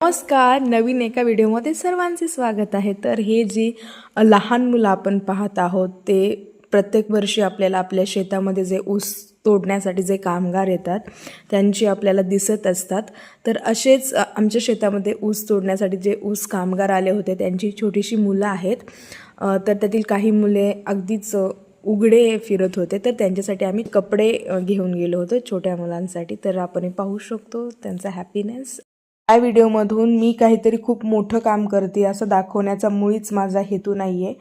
नमस्कार, नवीन एका व्हिडिओमध्ये सर्वांचे स्वागत आहे। तर हे जे लहान मुलं आपण पाहत आहोत ते प्रत्येक वर्षी आपल्याला आपल्या शेतामध्ये जे ऊस तोडण्यासाठी जे कामगार येतात त्यांची आपल्याला दिसत असतात। तर असेच आमच्या शेतामध्ये ऊस तोडण्यासाठी जे ऊस कामगार आले होते त्यांची छोटीशी मुलं आहेत। तर त्यातील काही मुले अगदीच उघडे फिरत होते, तर त्यांच्यासाठी आम्ही कपडे घेऊन गेलो होतो छोट्या मुलांसाठी। तर आपण पाहू शकतो त्यांचा हॅपीनेस। या व्हिडिओमधून मी काहीतरी खूप मोठं काम करते असं दाखवण्याचा मुळीच माझा हेतू नाही आहे,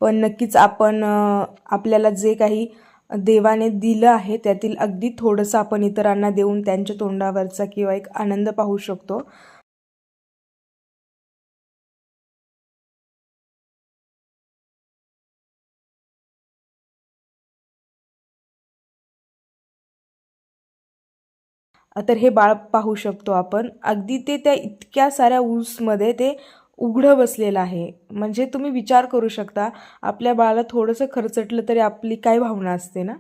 पण नक्कीच आपण आपल्याला जे काही देवाने दिलं आहे त्यातील अगदी थोडंसं आपण इतरांना देऊन त्यांच्या तोंडावरचा किंवा एक आनंद पाहू शकतो। तर हे बाळ पाहू शकतो आपण, अगदी ते त्या इतक्या साऱ्या ऊसमध्ये ते उघडं बसलेलं आहे। म्हणजे तुम्ही विचार करू शकता, आपल्या बाळाला थोडंसं खरचटलं तरी आपली काय भावना असते ना।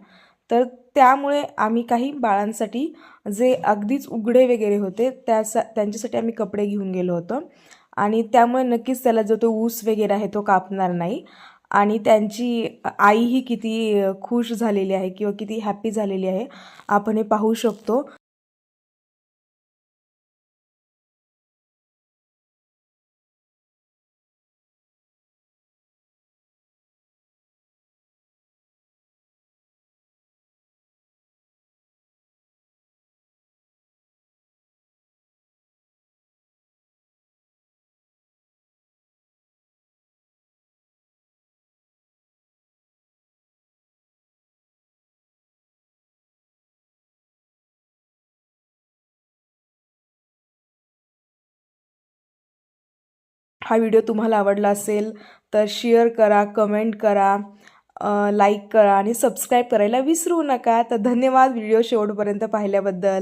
तर त्यामुळे आम्ही काही बाळांसाठी जे अगदीच उघडे वगैरे होते त्यांच्यासाठी आम्ही कपडे घेऊन गेलो होतो, आणि त्यामुळे नक्कीच त्याला जो तो ऊस वगैरे आहे तो कापणार नाही। आणि त्यांची आईही किती खुश झालेली आहे किंवा किती हॅपी झालेली आहे आपण हे पाहू शकतो। हा व्हिडिओ तुम्हाला आवडला असेल तर शेअर करा, कमेंट करा, लाईक करा आणि सबस्क्राईब करायला विसरू नका। तर धन्यवाद व्हिडिओ शेवटपर्यंत पाहिल्याबद्दल।